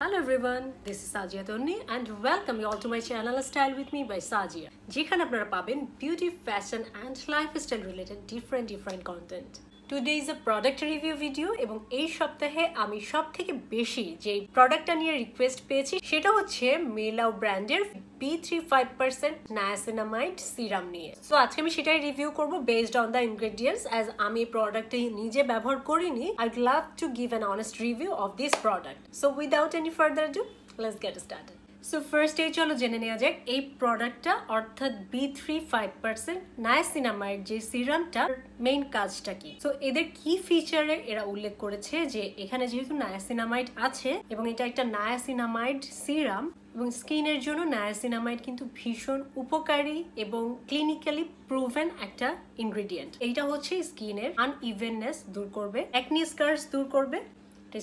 Hello everyone, this is Sajia Tonni and welcome you all to my channel Style with me by Sajia. যেখানে আপনারা পাবেন beauty, fashion and lifestyle related different content. Today is a product review video এবং এই সপ্তাহে আমি সবথেকে বেশি যে প্রোডাক্টটা নিয়ে রিকোয়েস্ট পেয়েছি সেটা হচ্ছে মেলাও ব্র্যান্ডের B35% niacinamide সিরাম নিয়ে। সো আজকে আমি সেটাই রিভিউ করব based on the ingredients as আমি প্রোডাক্টটি নিজে ব্যবহার করিনি। I'd love to give an honest review of this product. So without any further ado, let's get started. So first চলো জেনে নেওয়া যাক এই প্রোডাক্টটা অর্থাৎ B35% নায়াসিনামাইড যে সিরামটা মেইন কাজটা কি। সো এদের কি ফিচারে এরা উল্লেখ করেছে যে এখানে যেহেতু নায়াসিনামাইড আছে এবং এটা একটা নায়াসিনামাইড সিরাম এবং স্কিনের জন্য নায়াসিনামাইড কিন্তু ভীষণ উপকারী এবং ক্লিনিক্যালি প্রুভেন একটা ইনগ্রেডিয়েন্ট। এইটা হচ্ছে স্কিনের আনইভেননেস দূর করবে, অ্যাকনি স্কার্স দূর করবে,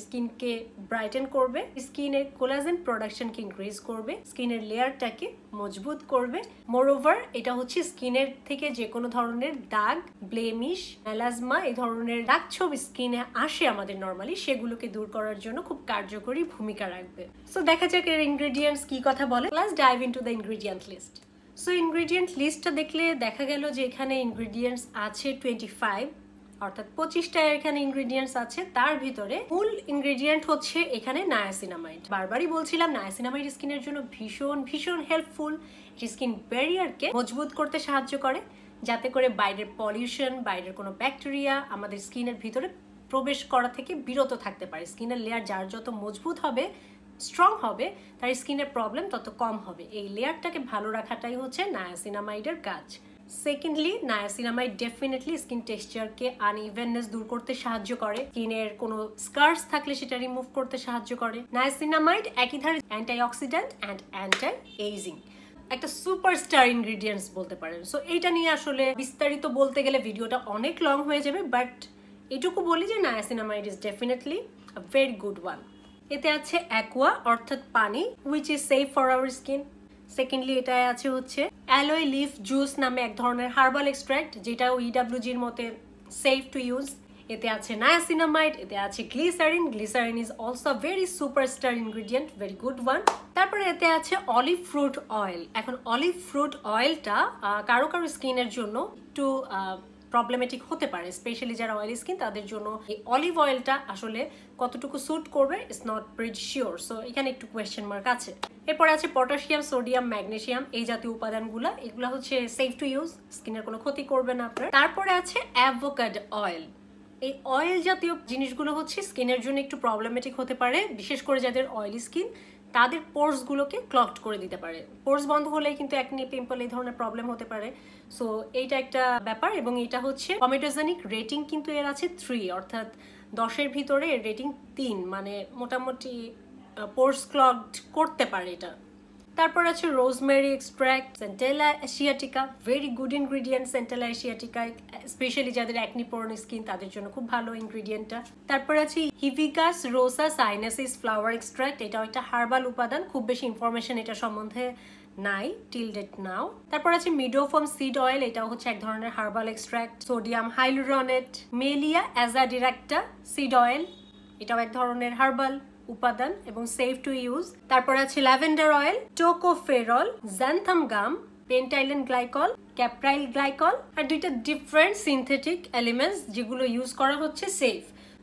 স্কিনকে ব্রাইটেন করবে, স্কিনের কোলাজেন প্রোডাকশনকে ইনক্রিজ করবে, স্কিনের লেয়ারটাকে মজবুত করবে। মোরওভার এটা হচ্ছে স্কিনের থেকে যে কোনো ধরনের দাগ, ব্লেমিশ, মেলাজমা এই ধরনের দাগ ছবি স্কিনে আসে আমাদের নর্মালি সেগুলোকে দূর করার জন্য খুব কার্যকরী ভূমিকা রাখবে। সো দেখা যাক এর ইনগ্রেডিয়েন্টস কি কথা বলে। Let's dive into the ingredient list. So ingredient লিস্টটা দেখলে দেখা গেল যে এখানে ইনগ্রেডিয়েন্টস আছে 25 অর্থাৎ 25টা এখানে ইনগ্রেডিয়েন্টস আছে। তার ভিতরে মূল ইনগ্রেডিয়েন্ট হচ্ছে এখানে নায়াসিনামাইড। বারবারই বলছিলাম নায়াসিনামাইড স্কিনের জন্য ভীষণ হেল্পফুল। স্কিন ব্যারিয়ারকে মজবুত করতে সাহায্য করে যাতে করে বাইরের পলিউশন, বাইরের কোনো ব্যাকটেরিয়া আমাদের স্কিনের ভিতরে প্রবেশ করা থেকে বিরত থাকতে পারে। স্কিনের লেয়ার যার যত মজবুত হবে, স্ট্রং হবে, তার স্কিনের প্রবলেম তত কম হবে। এই লেয়ারটাকে ভালো রাখাটাই হচ্ছে নায়াসিনামাইডের কাজ। সেকেন্ডলি নায়াসিনামাইড ডেফিনেটলি স্কিন টেক্সচারকে আনইভেননেস দূর করতে সাহায্য করে, স্কিনের কোনো স্কার্স থাকলে সেটা রিমুভ করতে সাহায্য করে। নায়াসিনামাইড একই ধারে অ্যান্টি-অক্সিডেন্ট অ্যান্ড অ্যান্টি-এইজিং, একটা সুপারস্টার ইনগ্রেডিয়েন্টস বলতে পারেন। সো এইটা নিয়ে আসলে বিস্তারিত বলতে গেলে ভিডিওটা অনেক লং হয়ে যাবে, বাট এটুকু বলি যে niacinamide is definitely a very good one. এতে আছে অ্যাকোয়া অর্থাৎ পানি, which is safe for our skin. Secondly এটাই আছে হচ্ছে অ্যালোয় লিফ জুস নামে এক ধরনের হার্বাল এক্সট্রাক্ট যেটা ইডাব্লিউজির মতে সেফ টু ইউজ। এতে আছে নায়াসিনামাইড, এতে আছে glycerin. Glycerin is also very superstar ingredient, very good one. তারপরে এতে আছে অলিভ ফ্রুট অয়েল। এখন অলিভ ফ্রুট অয়েলটা কারো স্কিনের জন্য একটু প্রবলেমেটিক হতে পারে, স্পেশালি যারা অয়েলি স্কিন তাদের জন্য এই অলিভ অয়েলটা আসলে কতটুকু স্যুট করবে it's not pretty sure. So এখানে একটু কোয়েশ্চেন মার্ক আছে। এরপরে আছে পটাশিয়াম, সোডিয়াম, ম্যাগনেসিয়াম, এই জাতীয় উপাদানগুলো, এগুলো হচ্ছে সেফ টু ইউজ, স্কিনের কোনো ক্ষতি করবে না আপনার। তারপরে আছে অ্যাভোকাডো অয়েল। এই অয়েল জাতীয় জিনিসগুলো হচ্ছে স্কিনের জন্য একটু প্রবলেমেটিক হতে পারে, বিশেষ করে যাদের অয়েলি স্কিন তাদের পোর্সগুলোকে ক্লগড করে দিতে পারে। পোর্স বন্ধ হলেই কিন্তু অ্যাকনি, পিম্পল এই ধরনের প্রবলেম হতে পারে। সো এইটা একটা ব্যাপার এবং এটা হচ্ছে কমেটোজেনিক রেটিং কিন্তু এর আছে 3 অর্থাৎ 10-এর ভিতরে এর রেটিং 3, মানে মোটামুটি পোর্স ক্লগড করতে পারে এটা। তারপর আছে rosemary extract, centella asiatica, very good ingredient centella asiatica, specially যাদের অ্যাকনি প্রোন স্কিন তাদের জন্য খুব ভালো ইনগ্রেডিয়েন্টটা। তারপর আছে হিবিকাস রোসা সাইনাসিস ফ্লাওয়ার এক্সট্রাক্ট, এটাও একটা হার্বাল উপাদান, খুব বেশি ইনফরমেশন এটা সম্বন্ধে নাই টিল ডেট নাও। তারপর আছে মিডোফোম সিড অয়েল, এটাও হচ্ছে এক ধরনের herbal extract. Sodium hyaluronate, melia azadirachta seed oil, এটাও এক ধরনের হার্বাল উপাদান এবং সেফ টু ইউজ। তারপর আছে ল্যাভেন্ডার অয়েল, টোকোফেরল, জ্যান্থাম গাম, পেন্টাইলেন গ্লাইকল, ক্যাপ্রাইল গ্লাইকল আর 2টা ডিফারেন্ট সিনথেটিক এলিমেন্টস যেগুলো ইউজ করা হচ্ছে সেফ।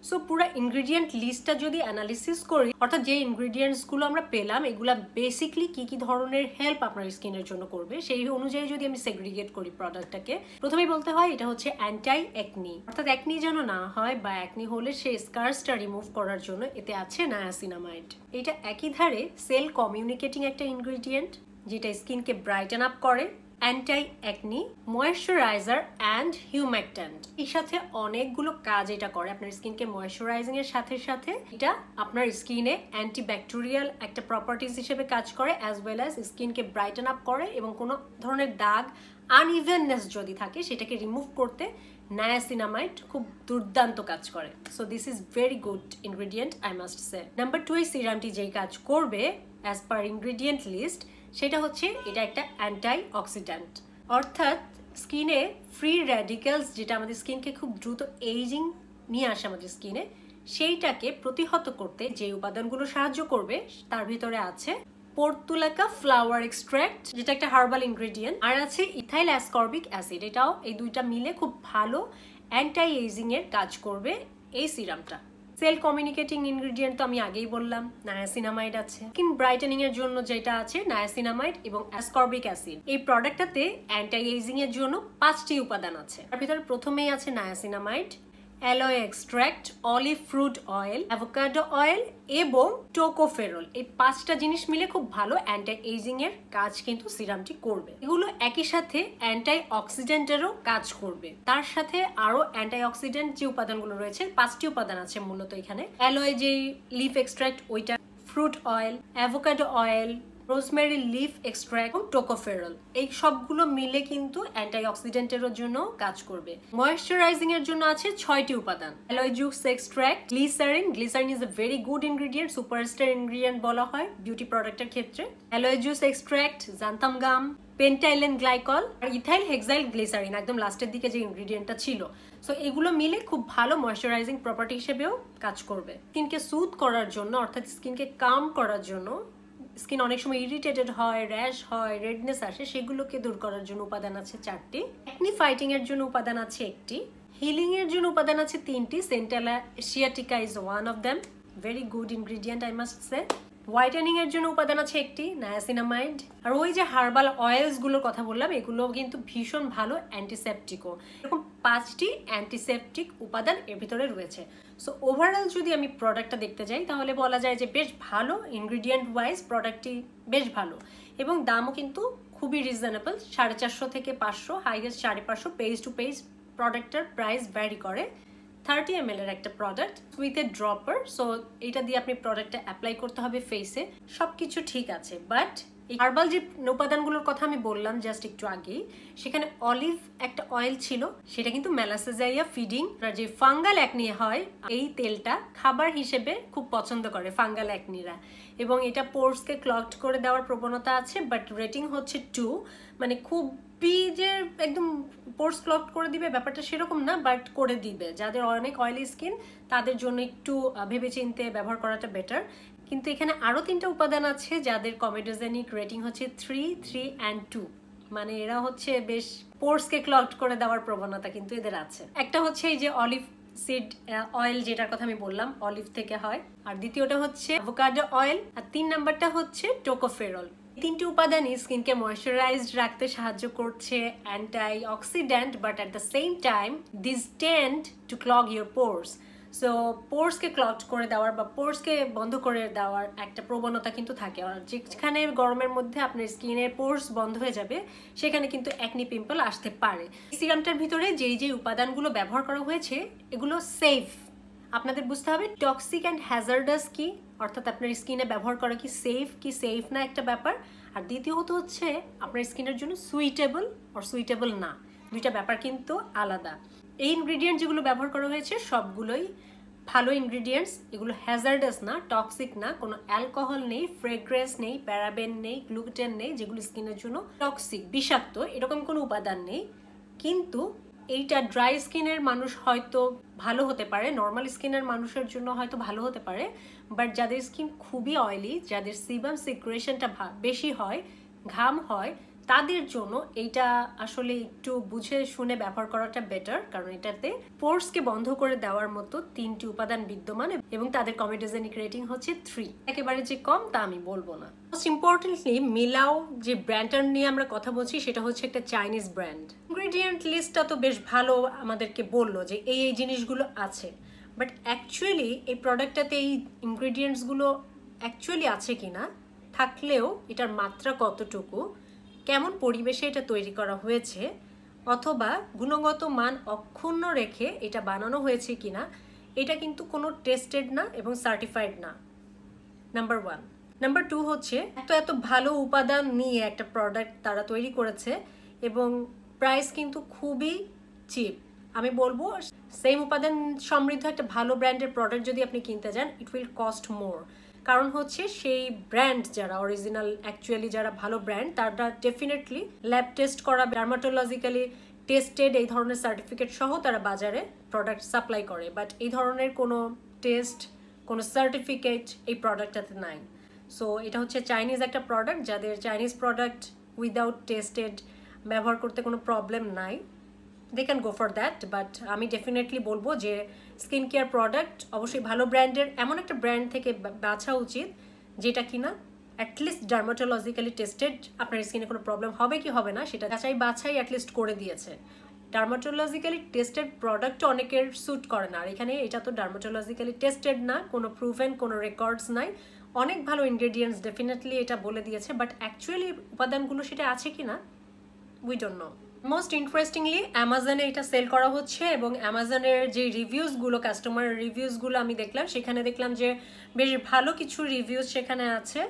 সো পুরো ইনগ্রেডিয়েন্ট লিস্টটা যদি অ্যানালিসিস করি, অর্থাৎ যে ইনগ্রেডিয়েন্টসগুলো আমরা পেলাম এগুলা বেসিকলি কি ধরনের হেল্প আপনার স্কিনের জন্য করবে সেই অনুযায়ী যদি আমি সেগ্রিগেট করি প্রোডাক্টটাকে, প্রথমেই বলতে হয় এটা হচ্ছে অ্যান্টি অ্যাকনি, অর্থাৎ অ্যাকনি যেন না হয় বা অ্যাকনি হলে সেই স্কার্সটা রিমুভ করার জন্য এতে আছে নায়াসিনামাইড। এটা একই ধারে সেল কমিউনিকেটিং একটা ইনগ্রেডিয়েন্ট যেটা স্কিনকে ব্রাইটেন আপ করে, anti acne, moisturiser and humectant. এর সাথে অনেকগুলো কাজ এটা করে। আপনার স্কিনকে ময়েশ্চারাইজিং এর সাথে সাথে এটা আপনার স্কিনে অ্যান্টিব্যাকটেরিয়াল একটা প্রপার্টিজ হিসেবে কাজ করে, অ্যাজ ওয়েল অ্যাজ স্কিনকে ব্রাইটেন আপ করে এবং কোনো ধরনের দাগ, আনইভেননেস যদি থাকে সেটাকে রিমুভ করতে নায়াসিনামাইড খুব দুর্দান্ত কাজ করে। So this is very good ingredient I must say. Number 2 এই সিরামটি যেই কাজ করবে অ্যাজ পার ইনগ্রেডিয়েন্ট লিস্ট সেটা হচ্ছে এটা একটা অ্যান্টি অক্সিডেন্ট, অর্থাৎ স্কিনে ফ্রি র্যাডিক্যালস যেটা আমাদের স্কিনকে খুব দ্রুত এইজিং নিয়ে আসে আমাদের স্কিনে, সেইটাকে প্রতিহত করতে যে উপাদানগুলো সাহায্য করবে তার ভিতরে আছে পোর্তুলাকা ফ্লাওয়ার এক্সট্রাক্ট, যেটা একটা হার্বাল ইনগ্রেডিয়েন্ট, আর আছে ইথাইল অ্যাসকর্বিক অ্যাসিড। এটাও এই দুইটা মিলে খুব ভালো অ্যান্টি এজিং এর কাজ করবে এই সিরামটা। সেল কমিউনিকেটিং ইনগ্রেডিয়েন্ট তো আমি আগেই বললাম, নায়াসিনামাইড আছে। স্কিন ব্রাইটেনিং এর জন্য যেটা আছে নায়াসিনামাইড এবং অ্যাসকর্বিক অ্যাসিড। এই প্রোডাক্টটাতে অ্যান্টি এজিং এর জন্য 5টি উপাদান আছে। তার ভিতরে প্রথমেই আছে niacinamide, alloy extract, olive fruit oil, avocado oil এবং টোকোফেরল। এই 5টা জিনিস মিলে খুব ভালো অ্যান্টি এজিং এর কাজ কিন্তু সিরামটি করবে। এগুলো একই সাথে অ্যান্টি অক্সিডেন্টেরও কাজ করবে। তার সাথে আরো অ্যান্টি অক্সিডেন্ট যে উপাদানগুলো রয়েছে, 5টি উপাদান আছে মূলত এখানে। অ্যালয় যে লিফ এক্সট্রাক্ট ওইটা, fruit oil, avocado oil, rosemary leaf extract এবং টোকোফেরল, এই সবগুলো মিলে কিন্তু অ্যান্টি অক্সিডেন্টের জন্য কাজ করবে। ময়েশ্চারাইজিং এর জন্য আছে 6টি উপাদান। Aloe juice extract, glycerin. Glycerin is a very good ingredient, superstar ingredient বলা হয় বিউটি প্রোডাক্টের ক্ষেত্রে। Aloe juice extract, xanthan gum, pentylene glycol আর ইথাইল হেক্সাইল গ্লিসারিন একদম লাস্টের দিকে যে ইনগ্রেডিয়েন্টটা ছিল। সো এগুলো মিলে খুব ভালো ময়েশ্চারাইজিং প্রপার্টি হিসেবেও কাজ করবে। স্কিনকে সুথ করার জন্য, অর্থাৎ স্কিনকে কাম করার জন্য, স্কিন অনেক সময় ইরিটেটেড হয়, র্যাশ হয়, রেডনেস আসে, সেগুলোকে দূর করার জন্য উপাদান আছে 4টি। অ্যাকনি ফাইটিং এর জন্য উপাদান আছে 1টি। হিলিং এর জন্য উপাদান আছে 3টি। Centella asiatica is one of them, very good ingredient I must say. Whitening এর জন্য উপাদান আছে 1টি, নায়াসিনামাইড। আর ওই যে হার্বাল অয়েলস গুলোর কথা বললাম, এগুলো কিন্তু ভীষণ ভালো অ্যান্টিসেপটিকও। এরকম 5টি অ্যান্টিসেপটিক উপাদান এর ভিতরে রয়েছে। সো ওভারঅল যদি আমি প্রোডাক্টটা দেখতে যাই তাহলে বলা যায় যে বেশ ভালো, ইনগ্রেডিয়েন্ট ওয়াইজ প্রোডাক্টটি বেশ ভালো এবং দামও কিন্তু খুবই রিজনেবল। 450 থেকে 500, হাইয়েস্ট 550। পেজ টু পেজ প্রোডাক্টের প্রাইস ভ্যারি করে। 30 ml এর একটা product with a dropper. So এটা দিয়ে আপনি প্রোডাক্টটা অ্যাপ্লাই করতে হবে ফেসে, সবকিছু ঠিক আছে। বাট এই হার্বাল যে উপাদানগুলোর কথা আমি বললাম জাস্ট একটু আগেই, সেখানে অলিভ একটা অয়েল ছিল, সেটা কিন্তু মেলাসেজাইয়া ফিডিং যে ফাঙ্গাল অ্যাকনি হয়, এই তেলটা খাবার হিসেবে খুব পছন্দ করে ফাঙ্গাল অ্যাকনিরা, এবং এটা পোর্সকে ক্লগড করে দেওয়ার প্রবণতা আছে। বাট রেটিং হচ্ছে 2, মানে খুব যে একদম পোর্স ক্লগ করে দিবে ব্যাপারটা সেরকম না, বাট করে দিবে। যাদের অনেক অয়েলি স্কিন তাদের জন্য একটু ভেবেচিন্তে ব্যবহার করাটা বেটার। কিন্তু এখানে আরো 3টা উপাদান আছে যাদের কমেডোজেনিক রেটিং হচ্ছে 3, 3 and 2, মানে এরা হচ্ছে বেশ পোর্সকে ক্লগড করে দেওয়ার প্রবণতা কিন্তু এদের আছে। একটা হচ্ছে এই যে অলিভ সিড অয়েল, যেটার কথা আমি বললাম, অলিভ থেকে হয়। আর দ্বিতীয়টা হচ্ছে অ্যাভোকাডো অয়েল। আর 3 নাম্বারটা হচ্ছে টোকোফেরল। 3টি উপাদানই স্কিনকে ময়েশ্চারাইজড রাখতে সাহায্য করছে, antioxidant, but at the same time this tend to clog your pores. So পোর্সকে ক্লগ করে দেওয়ার বা পোর্সকে বন্ধ করে দেওয়ার একটা প্রবণতা কিন্তু থাকে। আর যেখানে গরমের মধ্যে আপনার স্কিনের পোর্স বন্ধ হয়ে যাবে, সেখানে কিন্তু অ্যাকনি পিম্পল আসতে পারে। এই সিরামটার ভিতরে যেই উপাদানগুলো ব্যবহার করা হয়েছে এগুলো সেফ। আপনাদের বুঝতে হবে টক্সিক অ্যান্ড হ্যাজার্ডাস কি, অর্থাৎ আপনার স্কিনে ব্যবহার করা কি সেফ না একটা ব্যাপার। আর দ্বিতীয়ত হচ্ছে আপনার স্কিনের জন্য সুইটেবল আর সুইটেবল না, দুইটা ব্যাপার কিন্তু আলাদা। এই ইনগ্রেডিয়েন্ট যেগুলো ব্যবহার করা হয়েছে সবগুলোই ভালো ইনগ্রেডিয়েন্টস, এগুলো হ্যাজার্ডাস না, টক্সিক না, কোনো অ্যালকোহল নেই, ফ্রেগ্রেন্স নেই, প্যারাবেন নেই, গ্লুটেন নেই, যেগুলো স্কিনের জন্য টক্সিক, বিষাক্ত, এরকম কোনো উপাদান নেই। কিন্তু এইটা ড্রাই স্কিনের মানুষ হয়তো ভালো হতে পারে, নর্মাল স্কিনের মানুষের জন্য হয়তো ভালো হতে পারে, বাট যাদের স্কিন খুবই অয়েলি, যাদের সিবাম সিক্রেশনটা বেশি হয়, ঘাম হয়, তাদের জন্য এইটা আসলে একটু বুঝে শুনে ব্যবহার করাটা বেটার, কারণ এটাতে পোর্সকে বন্ধ করে দেওয়ার মতো 3টি উপাদান বিদ্যমান এবং তাদের কমেডোজেনিক রেটিং হচ্ছে 3। একেবারে যে কম তা আমি বলবো না। মোস্ট ইম্পর্টেন্টলি মিলাও যে ব্র্যান্ডটার নিয়ে আমরা কথা বলছি সেটা হচ্ছে একটা চাইনিজ ব্র্যান্ড। ইনগ্রেডিয়েন্ট লিস্টটা তো বেশ ভালো, আমাদেরকে বললো যে এই জিনিসগুলো আছে, বাট অ্যাকচুয়ালি এই প্রোডাক্টটাতে এই ইনগ্রেডিয়েন্টসগুলো অ্যাকচুয়ালি আছে কিনা, থাকলেও এটার মাত্রা কতটুকু, কেমন পরিবেশে এটা তৈরি করা হয়েছে, অথবা গুণগত মান অক্ষুণ্ণ রেখে এটা বানানো হয়েছে কিনা, এটা কিন্তু কোনো টেস্টেড না এবং সার্টিফাইড না, নাম্বার 1। নাম্বার 2 হচ্ছে এত ভালো উপাদান নিয়ে একটা প্রোডাক্ট তারা তৈরি করেছে এবং প্রাইস কিন্তু খুবই চিপ। আমি বলবো সেম উপাদান সমৃদ্ধ একটা ভালো ব্র্যান্ডের প্রোডাক্ট যদি আপনি কিনতে যান, ইট উইল কস্ট মোর। কারণ হচ্ছে সেই ব্র্যান্ড যারা অরিজিনাল, অ্যাকচুয়ালি যারা ভালো ব্র্যান্ড, তারা ডেফিনেটলি ল্যাব টেস্ট করা, ডার্মাটোলজিক্যালি টেস্টেড এই ধরনের সার্টিফিকেট সহ তারা বাজারে প্রোডাক্ট সাপ্লাই করে। বাট এই ধরনের কোনো টেস্ট, কোনো সার্টিফিকেট এই প্রোডাক্টটাতে নাই। সো এটা হচ্ছে চাইনিজ একটা প্রোডাক্ট, যাদের চাইনিজ প্রোডাক্ট উইদাউট টেস্টেড ব্যবহার করতে কোনো প্রবলেম নাই, they can go for that. But আমি ডেফিনেটলি বলবো যে স্কিন কেয়ার প্রোডাক্ট অবশ্যই ভালো ব্র্যান্ডের, এমন একটা ব্র্যান্ড থেকে বাছা উচিত যেটা কিনা অ্যাটলিস্ট ডার্মাটোলজিক্যালি টেস্টেড। আপনার স্কিনে কোনো প্রবলেম হবে কি হবে না সেটা যাচাই বাছাই অ্যাটলিস্ট করে দিয়েছে। ডার্মাটোলজিক্যালি টেস্টেড প্রোডাক্ট অনেকের স্যুট করে না, আর এখানে এটা তো ডার্মাটোলজিক্যালি টেস্টেড না, কোনো প্রুভেন কোনো রেকর্ডস নাই, অনেক ভালো ইনগ্রেডিয়েন্টস ডেফিনেটলি এটা বলে দিয়েছে, বাট অ্যাকচুয়ালি উপাদানগুলো সেটা আছে কি না we don't know. Most interestingly অ্যামাজনে এটা সেল করা হচ্ছে, এবং অ্যামাজনের যে রিভিউসগুলো, কাস্টমার রিভিউসগুলো আমি দেখলাম, সেখানে দেখলাম যে বেশ ভালো কিছু রিভিউস সেখানে আছে,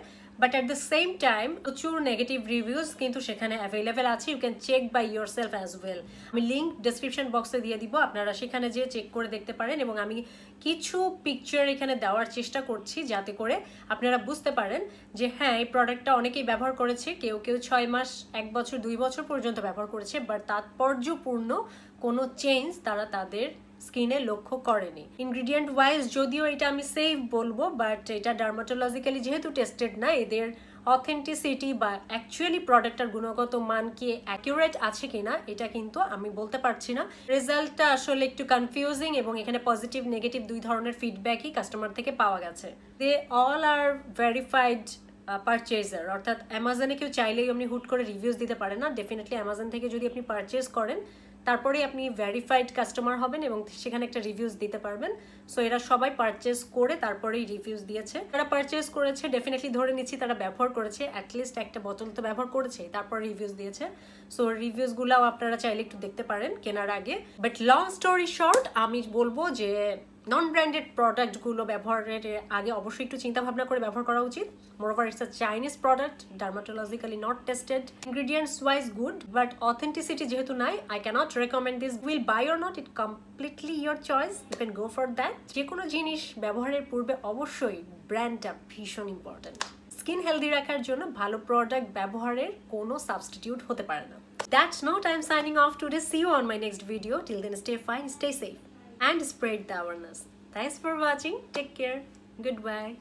but at the same time প্রচুর নেগেটিভ রিভিউস কিন্তু সেখানে অ্যাভেলেবেল আছে। You can check by yourself as well. আমি লিঙ্ক ডেসক্রিপশন বক্সে দিয়ে দিব, আপনারা সেখানে যেয়ে চেক করে দেখতে পারেন, এবং আমি কিছু পিকচার এখানে দেওয়ার চেষ্টা করছি যাতে করে আপনারা বুঝতে পারেন যে হ্যাঁ এই প্রোডাক্টটা অনেকেই ব্যবহার করেছে, কেউ কেউ 6 মাস 1 বছর 2 বছর পর্যন্ত ব্যবহার করেছে, বাট তাৎপর্যপূর্ণ কোনো চেঞ্জ তারা তাদের স্কিনে লক্ষ্য করেনি। ইনগ্রিডিয়েন্ট ওয়াইজ যদিও এটা আমি সেফ বলবো, বাট এটা ডার্মাটোলজিক্যালি যেহেতু টেস্টেড না, এদের অথেন্টিসিটি বা অ্যাকচুয়ালি প্রোডাক্টটার গুণগত মান কি অ্যাকিউরেট আছে কিনা এটা কিন্তু আমি বলতে পারছি না। রেজাল্টটা আসলে একটু কনফিউজিং, এবং এখানে পজিটিভ নেগেটিভ দুই ধরনের ফিডব্যাকই কাস্টমার থেকে পাওয়া গেছে। They all R verified purchaser, অর্থাৎ অ্যামাজনে কেউ চাইলেই আপনি হুট করে রিভিউজ দিতে পারে না। ডেফিনেটলি অ্যামাজন থেকে যদি আপনি পারচেজ করেন তারপরেই আপনি ভেরিফাইড কাস্টমার হবেন এবং সেখানে একটা রিভিউজ দিতে পারবেন। সো এরা সবাই পারচেজ করে তারপরেই রিভিউজ দিয়েছে। যারা পারচেজ করেছে ডেফিনেটলি ধরে নিচ্ছি তারা ব্যবহার করেছে, অ্যাটলিস্ট একটা বোতল তো ব্যবহার করেছে, তারপর রিভিউজ দিয়েছে। সো রিভিউজগুলোও আপনারা চাইলে একটু দেখতে পারেন কেনার আগে। বাট লং স্টোরি শর্ট, আমি বলবো যে নন ব্র্যান্ডেড প্রোডাক্টগুলো ব্যবহারের আগে অবশ্যই একটু চিন্তা ভাবনা করে ব্যবহার করা উচিত। Moreover it's a Chinese product, dermatologically not tested, ingredients wise good, but authenticity যেহেতু নাই, I can't recommend this. Will buy or not, it completely your choice, you can go for that. যে কোনো জিনিস ব্যবহারের পূর্বে অবশ্যই ব্র্যান্ডটা ভীষণ ইম্পর্টেন্ট। স্কিন হেলদি রাখার জন্য ভালো প্রোডাক্ট ব্যবহারের কোনো সাবস্টিটিউট হতে পারে না। That's not, I'm signing off today. See you on my next video. Till then, stay fine, stay safe, and spread the awareness. Thanks for watching. Take care. Goodbye.